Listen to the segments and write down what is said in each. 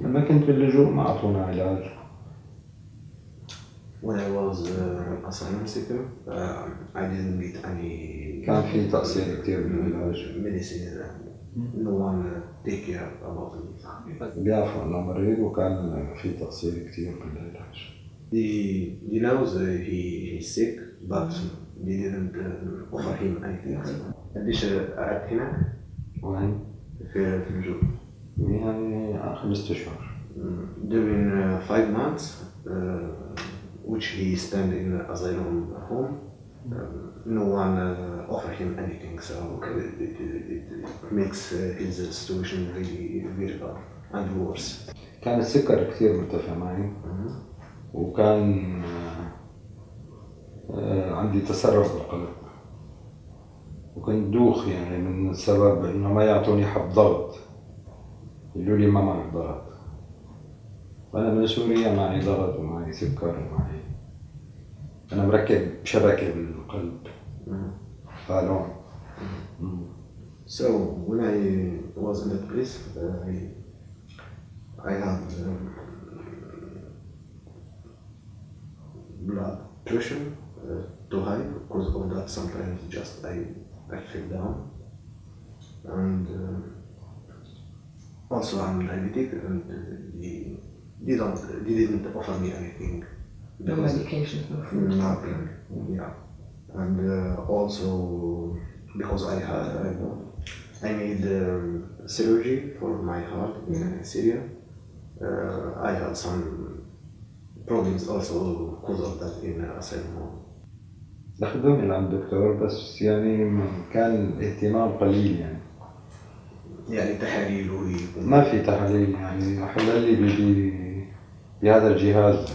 لما كنت باللجوء ما أعطونا علاج. When I was asylum seeker, I didn't get any. كان في تقصير كتير بالعلاج. Medicine. No one take care about me. بيعرفوا إنه مريض وكان في تقصير كتير بالعلاج. He knows he's sick, but they didn't offer him anything. قديش قعدت هنا؟ وين؟ في اللجوء. يعني 5 أشهر. During 5 months, which he spent in asylum home, no one offered him anything, so it makes his situation really very bad and worse. كان السكر كتير مرتفع معي، وكان عندي تسرع بالقلب، وكنت دوخ يعني من السبب إنه ما يعطوني حب ضغط، يقولوا لي ما معك ضغط، وأنا من سوريا معي ضغط ومعي سكر ومعي أنا مركب شبكة بالقلب فالون. So when I was in that place, I had blood pressure too high. Because of that, sometimes just I fell down, and also I'm diabetic, and they didn't offer me anything. No medication, no food. Nothing. Yeah, and also because I made surgery for my heart in Syria. I had some problems also because of that in asylum home. أخذوني عند الدكتور بس يعني كان الاهتمام قليل يعني تحاليل ما في تحاليل يعني حلل لي بهذا الجهاز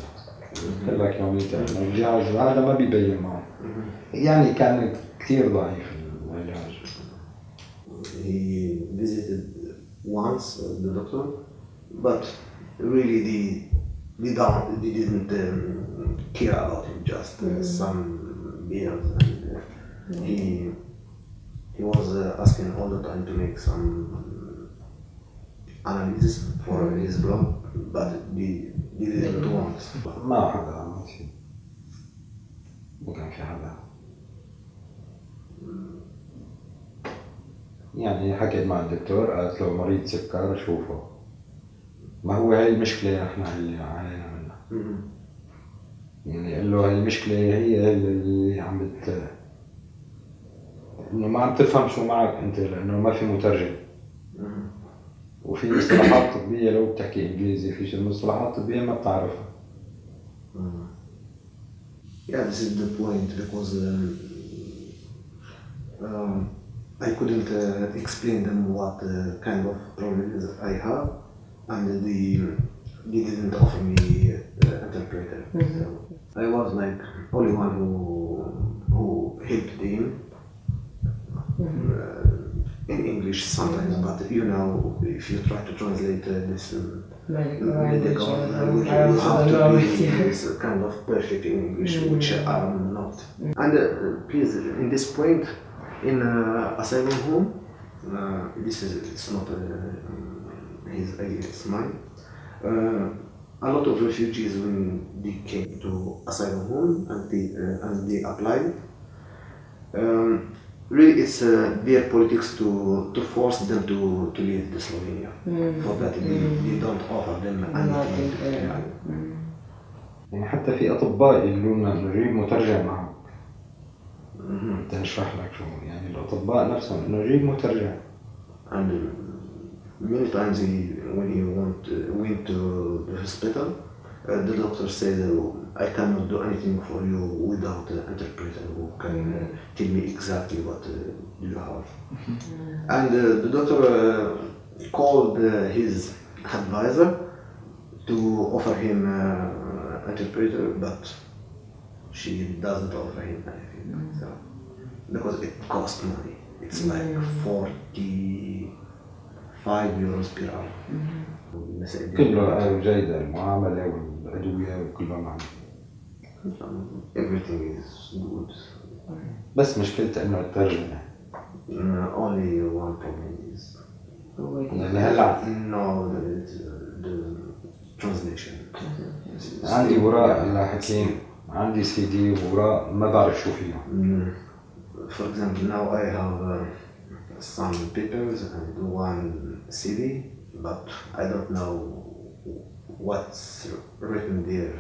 لك يوميتين. الجهاز هذا ما بيبين معه يعني كان كثير ضعيف العلاج. He visited once the doctor, but really they didn't care about him, just some beers, and he was asking all the time to make some analysis for his blood, but they didn't want. ما حدا عمل شيء، ما كان في حدا يعني. حكيت مع الدكتور قالت له مريض سكر شوفه، ما هو هاي المشكلة احنا اللي عانينا منها. يعني قال له هاي المشكلة هي اللي عم انه ما عم تفهم شو معك انت لانه ما في مترجم، وفي مصطلحات طبية لو بتحكي انجليزي في مصطلحات طبية ما بتعرفها. Yeah, this is the point, because I couldn't explain them what kind of problems I have, and they didn't offer me interpreter. So I was like only one who helped him in English sometimes, but you know, if you try to translate this medical language, you have to be this kind of perfect in English, which I'm not. And please, in this point, in asylum home, it's not his idea, it's mine. A lot of refugees, when they came to asylum home and they applied, really it's their politics to force them to leave the Slovenia. For that they don't offer them anything. يعني حتى في أطباء يقولوا لنا إنه جيب مترجم معك. بدي أشرح لك شو يعني الأطباء نفسهم إنه جيب مترجم. And many times when he went to the hospital, the doctor said, I cannot do anything for you without an interpreter who can tell me exactly what you have. And the doctor called his advisor to offer him interpreter, but she doesn't offer him anything. So, because it costs money. It's like 45 euros per hour. كله جيدة المعاملة والأدوية وكله معنا. Everything is good. بس مشكلته إنه الترجمة. Only one problem is. يعني هلا. No, the translation. عندي وراء الله حكيم، عندي سي دي وراء ما بعرف شو فيهم. For example, now I have some papers and one CD, but I don't know what's written there.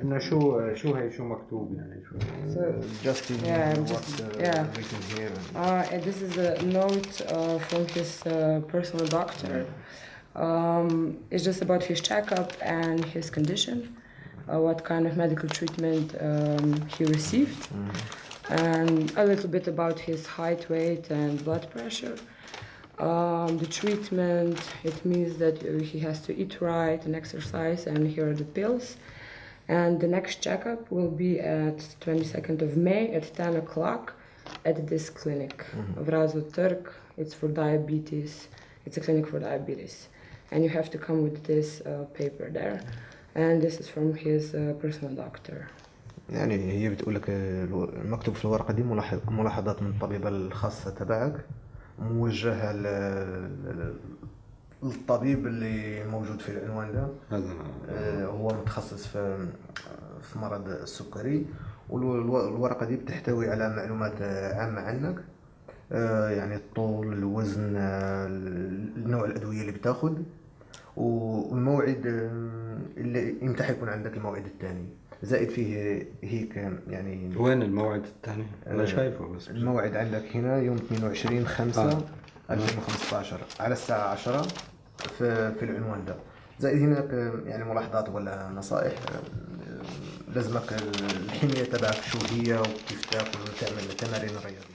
إنه شو هي شو مكتوب يعني شو. So, Just in written here. and this is a note from his personal doctor. It's just about his checkup and his condition, what kind of medical treatment he received, and a little bit about his height, weight, and blood pressure. The treatment, it means that he has to eat right and exercise, and here are the pills. And the next checkup will be at 22nd of May at 10 o'clock at this clinic. Vrazu Turk, it's for diabetes. It's a clinic for diabetes. And you have to come with this paper there. And this is from his personal doctor. يعني هي بتقول لك المكتوب في الورقة دي ملاحظات من الطبيبة الخاصة تبعك موجهة للطبيب اللي موجود في العنوان ده. هذا هو متخصص في مرض السكري، والورقة دي بتحتوي على معلومات عامة عنك، يعني الطول، الوزن، نوع الأدوية اللي بتاخد، والموعد اللي امتى حيكون عندك الموعد الثاني، زائد فيه هيك يعني. وين الموعد الثاني؟ أنا شايفه بس. الموعد عندك هنا يوم 22/5/2015 على الساعة 10 في العنوان ده. زائد هناك يعني ملاحظات ولا نصائح لازمك الحمية تبعك شو هي، وكيف تاكل وتعمل تمارين رياضية.